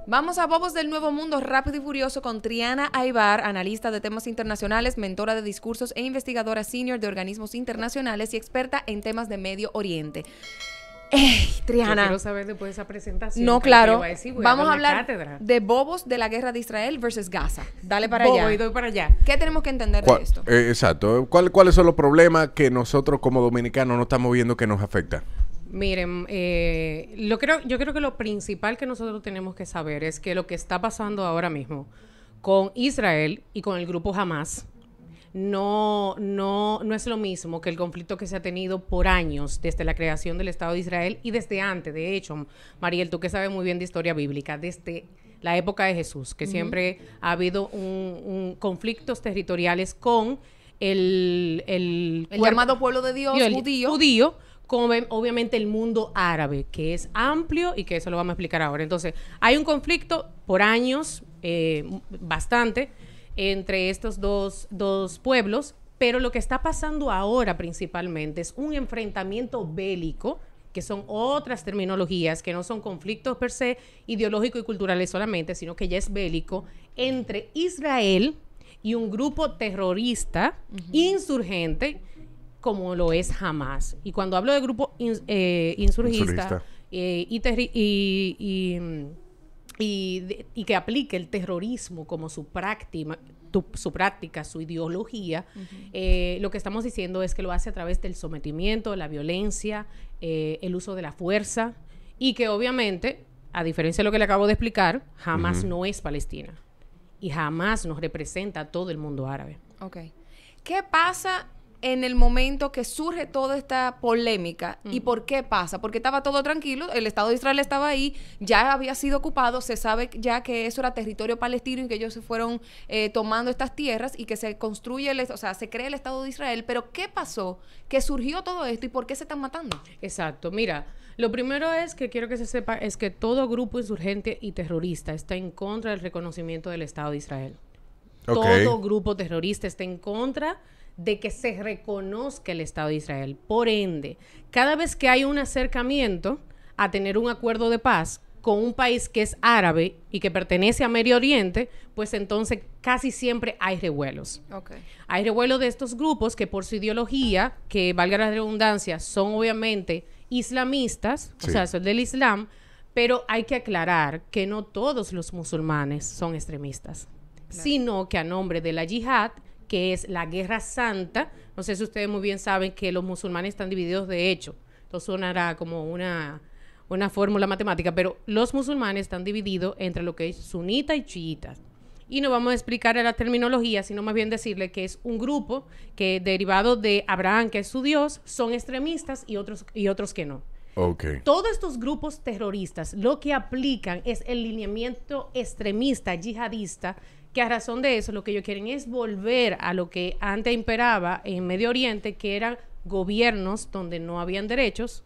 Vamos a Bobos del Nuevo Mundo, rápido y furioso, con Triana Aybar, analista de temas internacionales, mentora de discursos e investigadora senior de organismos internacionales y experta en temas de Medio Oriente. Triana. Yo quiero saber después de esa presentación. No, claro. Vamos a hablar hablar de bobos de la guerra de Israel versus Gaza. Dale para allá. Y doy para allá. ¿Qué tenemos que entender de esto? Exacto. ¿Cuáles son los problemas que nosotros como dominicanos no estamos viendo que nos afecta? Miren, yo creo que lo principal que nosotros tenemos que saber es que lo que está pasando ahora mismo con Israel y con el grupo Hamas no es lo mismo que el conflicto que se ha tenido por años desde la creación del Estado de Israel y desde antes. De hecho, Mariel, tú que sabes muy bien de historia bíblica, desde la época de Jesús, que siempre ha habido un conflictos territoriales con el llamado pueblo de Dios, judío, como obviamente el mundo árabe, que es amplio y que eso lo vamos a explicar ahora. Entonces, hay un conflicto por años, bastante, entre estos dos pueblos, pero lo que está pasando ahora principalmente es un enfrentamiento bélico, que son otras terminologías, que no son conflictos per se ideológicos y culturales solamente, sino que ya es bélico, entre Israel y un grupo terrorista insurgente, como lo es Hamas. Y cuando hablo de grupo insurgista y que aplique el terrorismo como su práctica, su ideología, lo que estamos diciendo es que lo hace a través del sometimiento, la violencia, el uso de la fuerza, y que obviamente, a diferencia de lo que le acabo de explicar, Hamas no es Palestina y Hamas nos representa a todo el mundo árabe. Ok. ¿Qué pasa en el momento que surge toda esta polémica? ¿Y por qué pasa? Porque estaba todo tranquilo, el Estado de Israel estaba ahí, ya había sido ocupado, se sabe ya que eso era territorio palestino y que ellos se fueron tomando estas tierras y que se construye, se crea el Estado de Israel. Pero ¿qué pasó? ¿Que surgió todo esto y por qué se están matando? Exacto. Mira, lo primero es que quiero que se sepa es que todo grupo insurgente y terrorista está en contra del reconocimiento del Estado de Israel. Okay. Todo grupo terrorista está en contra de que se reconozca el Estado de Israel. Por ende, cada vez que hay un acercamiento a tener un acuerdo de paz con un país que es árabe y que pertenece a Medio Oriente, pues entonces casi siempre hay revuelos. Okay. Hay revuelos de estos grupos que por su ideología, que valga la redundancia, son obviamente islamistas, o sea, son del Islam, pero hay que aclarar que no todos los musulmanes son extremistas, sino que a nombre de la yihad, que es la guerra santa, no sé si ustedes muy bien saben que los musulmanes están divididos de hecho, esto sonará como una fórmula matemática, pero los musulmanes están divididos entre lo que es sunita y chiitas. Y no vamos a explicar la terminología, sino más bien decirle que es un grupo que derivado de Abraham, que es su Dios, son extremistas y otros que no. Okay. Todos estos grupos terroristas lo que aplican es el lineamiento extremista, yihadista, que a razón de eso lo que ellos quieren es volver a lo que antes imperaba en Medio Oriente, que eran gobiernos donde no habían derechos,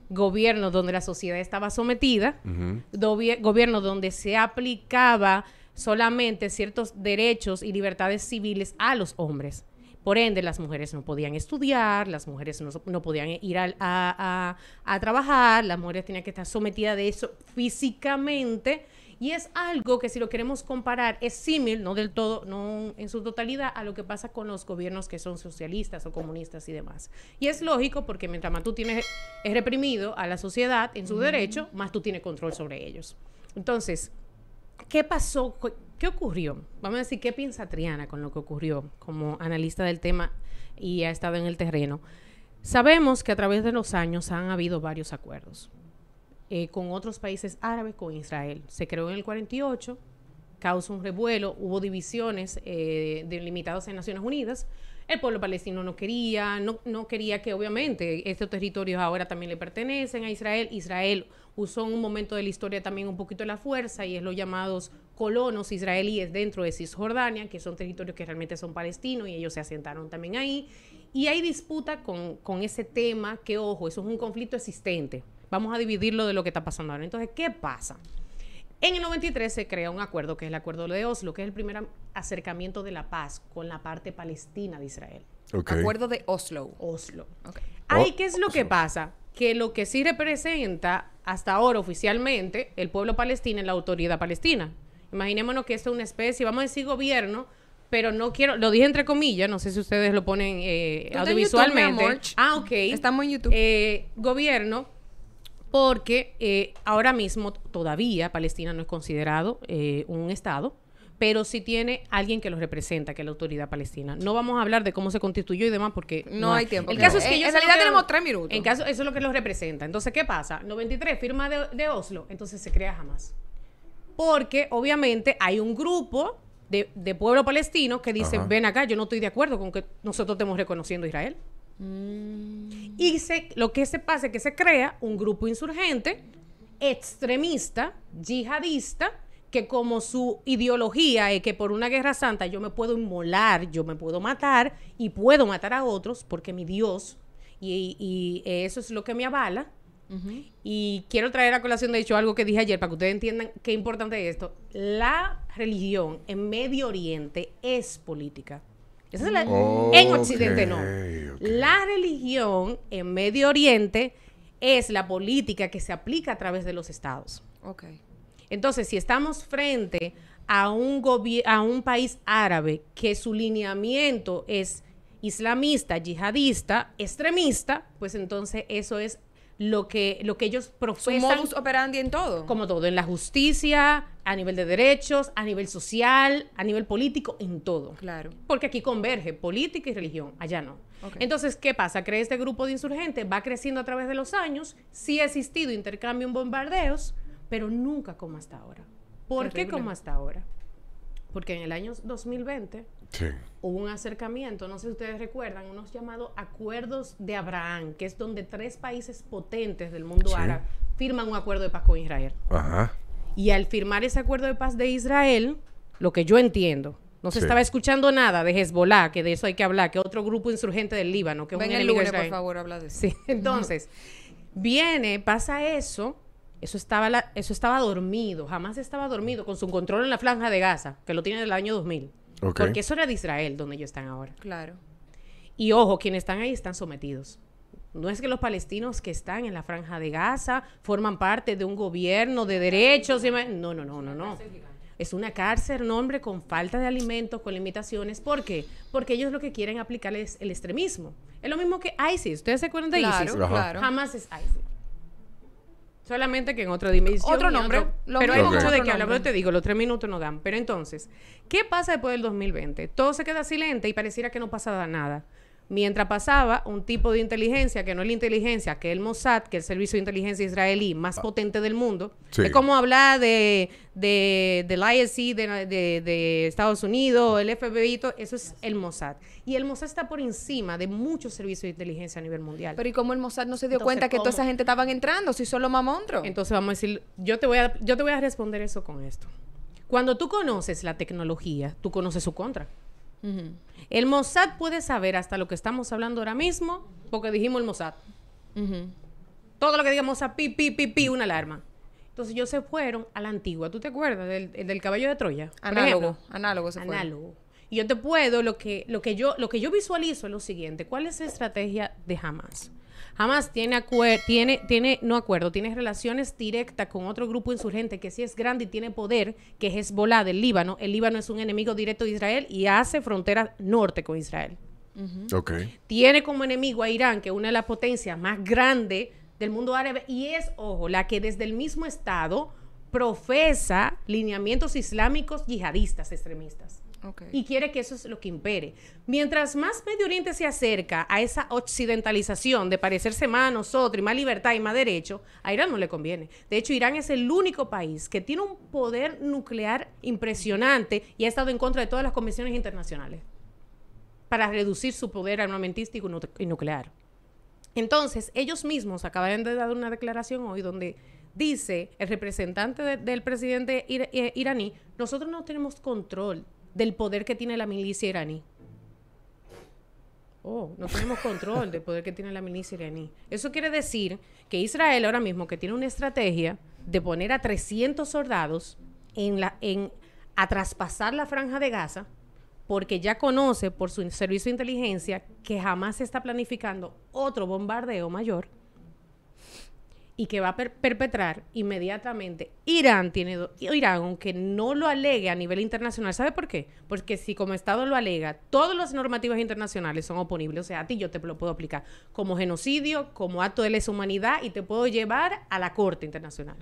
gobiernos donde la sociedad estaba sometida, gobiernos donde se aplicaba solamente ciertos derechos y libertades civiles a los hombres. Por ende, las mujeres no podían estudiar, las mujeres no podían ir a trabajar, las mujeres tenían que estar sometidas de eso físicamente. Y es algo que si lo queremos comparar es símil, no del todo, no en su totalidad, a lo que pasa con los gobiernos que son socialistas o comunistas y demás. Y es lógico porque mientras más tú tienes reprimido a la sociedad en su derecho, más tú tienes control sobre ellos. Entonces, ¿qué pasó? ¿Qué ocurrió? Vamos a decir, ¿qué piensa Triana con lo que ocurrió como analista del tema y ha estado en el terreno? Sabemos que a través de los años han habido varios acuerdos. Con otros países árabes, con Israel. Se creó en el 48, causó un revuelo, hubo divisiones delimitadas en Naciones Unidas. El pueblo palestino no quería que obviamente estos territorios ahora también le pertenecen a Israel. Israel usó en un momento de la historia también un poquito la fuerza y es los llamados colonos israelíes dentro de Cisjordania, que son territorios que realmente son palestinos y ellos se asentaron también ahí. Y hay disputa con ese tema que, ojo, eso es un conflicto existente. Vamos a dividirlo de lo que está pasando ahora. Entonces, ¿qué pasa? En el 93 se crea un acuerdo, que es el Acuerdo de Oslo, que es el primer acercamiento de la paz con la parte palestina de Israel. Okay. Acuerdo de Oslo. Okay. Ahí, ¿qué es lo que pasa? Que lo que sí representa hasta ahora oficialmente el pueblo palestino es la autoridad palestina. Imaginémonos que esto es una especie, vamos a decir gobierno, pero no quiero, lo dije entre comillas, no sé si ustedes lo ponen audiovisualmente. Ok. Estamos en YouTube. Gobierno, porque ahora mismo todavía Palestina no es considerado un estado, pero sí tiene alguien que lo representa, que es la autoridad palestina. No vamos a hablar de cómo se constituyó y demás, porque no hay tiempo. El caso es que en realidad tenemos 3 minutos. En caso, eso es lo que lo representa. Entonces, ¿qué pasa? 93, firma de Oslo, entonces se crea Hamas. Porque, obviamente, hay un grupo de pueblo palestino que dice, ven acá, yo no estoy de acuerdo con que nosotros estemos reconociendo a Israel. Y lo que se pasa es que se crea un grupo insurgente, extremista, yihadista, que como su ideología es que por una guerra santa yo me puedo inmolar, yo me puedo matar y puedo matar a otros porque mi Dios, y eso es lo que me avala. Y quiero traer a colación, de hecho, algo que dije ayer para que ustedes entiendan qué importante es esto. La religión en Medio Oriente es política. Esa es en Occidente no. La religión en Medio Oriente es la política que se aplica a través de los estados. Entonces, si estamos frente a un país árabe que su lineamiento es islamista, yihadista, extremista, pues entonces eso es lo que ellos profesan. Su modus operandi en todo. Como todo, en la justicia, a nivel de derechos, a nivel social, a nivel político, en todo. Claro. Porque aquí converge política y religión, allá no. Entonces, ¿qué pasa? Crea este grupo de insurgentes, va creciendo a través de los años, sí ha existido intercambio en bombardeos, pero nunca como hasta ahora. ¿Por qué como hasta ahora? Porque en el año 2020 hubo un acercamiento, no sé si ustedes recuerdan, unos llamados acuerdos de Abraham, que es donde 3 países potentes del mundo árabe firman un acuerdo de paz con Israel. Y al firmar ese acuerdo de paz de Israel, lo que yo entiendo, no se estaba escuchando nada de Hezbollah, que de eso hay que hablar, que otro grupo insurgente del Líbano, que es un enemigo de Israel. Por favor, habla de eso. Sí, entonces, pasa eso. Eso estaba dormido, jamás estaba dormido con su control en la franja de Gaza, que lo tiene del año 2000. Porque eso era de Israel, donde ellos están ahora. Claro. Y ojo, quienes están ahí están sometidos. No es que los palestinos que están en la franja de Gaza forman parte de un gobierno de derechos. No. Es una cárcel, hombre, con falta de alimentos, con limitaciones. ¿Por qué? Porque ellos lo que quieren aplicar es el extremismo. Es lo mismo que ISIS. ¿Ustedes se acuerdan de ISIS? Claro. Jamás es ISIS. Solamente que en otra dimensión. Otro nombre. Pero hay mucho de qué hablar. Pero te digo, los 3 minutos no dan. Pero entonces, ¿qué pasa después del 2020? Todo se queda silente y pareciera que no pasaba nada. Mientras pasaba un tipo de inteligencia que no es la inteligencia, que es el Mossad, que es el servicio de inteligencia israelí más potente del mundo. Es como hablar del ISI de Estados Unidos, el FBI, todo, eso es el Mossad. Y el Mossad está por encima de muchos servicios de inteligencia a nivel mundial. Pero ¿y cómo el Mossad no se dio cuenta que toda esa gente estaban entrando si son los mamontros? Entonces vamos a decir, yo te voy a responder eso con esto. Cuando tú conoces la tecnología, tú conoces su contra. El Mossad puede saber hasta lo que estamos hablando ahora mismo porque dijimos el Mossad. Todo lo que diga Mossad, pi, una alarma. Entonces ellos se fueron a la antigua. ¿Tú te acuerdas del caballo de Troya? Análogo. Y yo te puedo, lo que yo visualizo es lo siguiente. ¿Cuál es la estrategia de Hamas? Hamas tiene relaciones directas con otro grupo insurgente que sí es grande y tiene poder, que es Hezbollah del Líbano. El Líbano es un enemigo directo de Israel y hace frontera norte con Israel. Tiene como enemigo a Irán, que es una de las potencias más grandes del mundo árabe, y es, ojo, la que desde el mismo estado profesa lineamientos islámicos yihadistas extremistas. Y quiere que eso es lo que impere. Mientras más Medio Oriente se acerca a esa occidentalización de parecerse más a nosotros y más libertad y más derecho, a Irán no le conviene. De hecho, Irán es el único país que tiene un poder nuclear impresionante y ha estado en contra de todas las convenciones internacionales para reducir su poder armamentístico y nuclear. Entonces, ellos mismos acaban de dar una declaración hoy donde dice el representante del presidente iraní, nosotros no tenemos control del poder que tiene la milicia iraní. No tenemos control del poder que tiene la milicia iraní. Eso quiere decir que Israel ahora mismo, que tiene una estrategia de poner a 300 soldados a traspasar la franja de Gaza, porque ya conoce por su servicio de inteligencia que jamás se está planificando otro bombardeo mayor. y que va a perpetrar inmediatamente Irán, Irán, aunque no lo alegue a nivel internacional. ¿Sabe por qué? Porque si como Estado lo alega, todas las normativas internacionales son oponibles. O sea, a ti yo te lo puedo aplicar como genocidio, como acto de lesa humanidad y te puedo llevar a la Corte Internacional.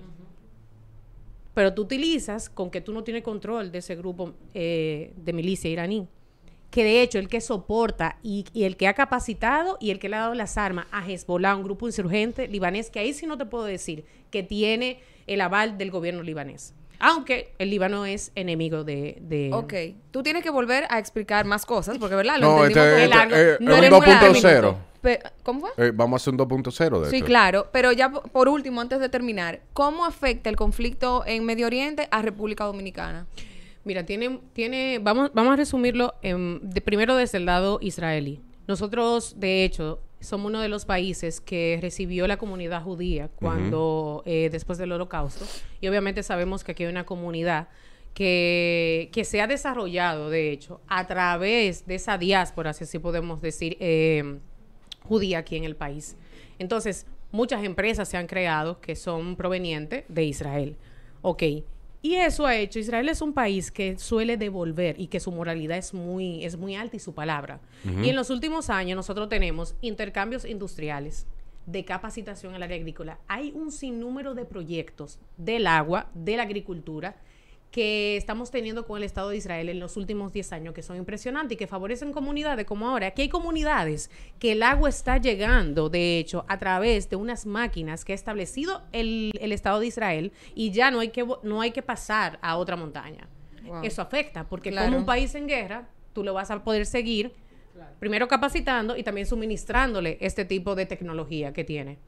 Pero tú utilizas con que tú no tienes control de ese grupo de milicia iraní, que de hecho el que soporta y el que ha capacitado y el que le ha dado las armas a Hezbollah, un grupo insurgente libanés, que ahí sí no te puedo decir que tiene el aval del gobierno libanés. Aunque el Líbano es enemigo de... Ok. Tú tienes que volver a explicar más cosas, porque, ¿verdad? Lo No, entendimos es no un eres muy 2.0. ¿Cómo fue? Vamos a hacer un 2.0 de Sí, esto. claro. Pero ya por último, antes de terminar, ¿cómo afecta el conflicto en Medio Oriente a República Dominicana? Mira, vamos a resumirlo primero desde el lado israelí. Nosotros, de hecho, somos uno de los países que recibió la comunidad judía cuando después del Holocausto. Y obviamente sabemos que aquí hay una comunidad que se ha desarrollado, de hecho, a través de esa diáspora, si así podemos decir, judía aquí en el país. Entonces, muchas empresas se han creado que son provenientes de Israel. Ok. Y eso ha hecho, Israel es un país que suele devolver y que su moralidad es muy alta y su palabra. Y en los últimos años nosotros tenemos intercambios industriales de capacitación en el área agrícola. Hay un sinnúmero de proyectos del agua, de la agricultura, que estamos teniendo con el Estado de Israel en los últimos 10 años, que son impresionantes y que favorecen comunidades como ahora. Aquí hay comunidades que el agua está llegando, de hecho, a través de unas máquinas que ha establecido el Estado de Israel y ya no hay que pasar a otra montaña. Wow. Eso afecta, porque como un país en guerra, tú lo vas a poder seguir, primero capacitando y también suministrándole este tipo de tecnología que tiene.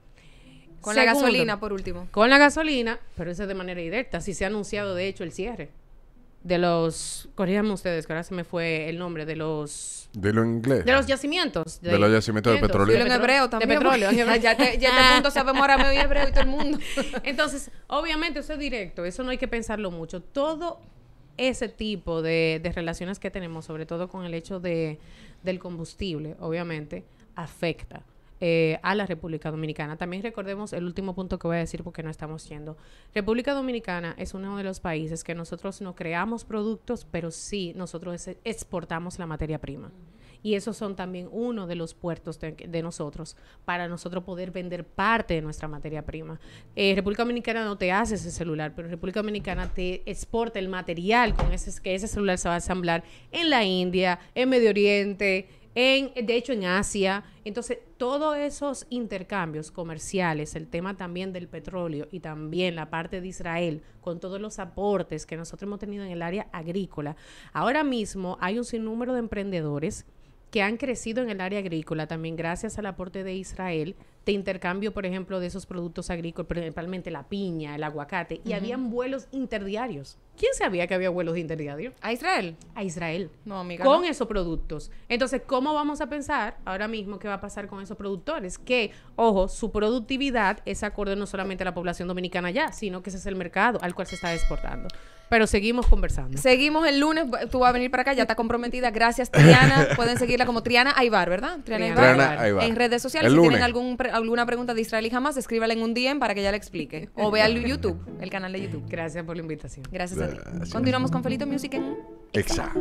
Con la gasolina, por último. Con la gasolina, pero eso es de manera directa. Sí se ha anunciado, de hecho, el cierre de los... Corríganme ustedes, que ahora se me fue el nombre de los... Dilo en inglés. De los yacimientos. De los yacimientos de petróleo. Dilo en hebreo también. De petróleo. Ya este punto sabemos arameo y hebreo y todo el mundo. Entonces, obviamente, eso es directo. Eso no hay que pensarlo mucho. Todo ese tipo de relaciones que tenemos, sobre todo con el hecho del combustible, obviamente, afecta a la República Dominicana. También recordemos el último punto que voy a decir porque no estamos yendo. República Dominicana es uno de los países que nosotros no creamos productos, pero sí nosotros exportamos la materia prima. Y esos son también uno de los puertos de nosotros para nosotros poder vender parte de nuestra materia prima. República Dominicana no te hace ese celular, pero República Dominicana te exporta el material con que ese celular se va a asamblar en la India, en Medio Oriente, de hecho en Asia. Entonces todos esos intercambios comerciales, el tema también del petróleo y también la parte de Israel con todos los aportes que nosotros hemos tenido en el área agrícola, ahora mismo hay un sinnúmero de emprendedores que han crecido en el área agrícola también gracias al aporte de Israel, de intercambio, por ejemplo, de esos productos agrícolas, principalmente la piña, el aguacate, y habían vuelos interdiarios. ¿Quién sabía que había vuelos interdiarios? ¿A Israel? A Israel. No, amiga. Con esos productos. Entonces, ¿cómo vamos a pensar ahora mismo qué va a pasar con esos productores? Que, ojo, su productividad es acorde no solamente a la población dominicana ya, sino que ese es el mercado al cual se está exportando. Pero seguimos conversando. Seguimos el lunes. Tú vas a venir para acá, ya está comprometida. Gracias, Triana. Pueden seguirla como Triana Aybar, ¿verdad? Triana Aybar. En redes sociales. El si lunes. tienen alguna pregunta de Israel y Jamás, escríbala en un DM para que ella le explique. O vea el YouTube, el canal de YouTube. Gracias por la invitación. Gracias a ti. Continuamos con Felito Music en Exa.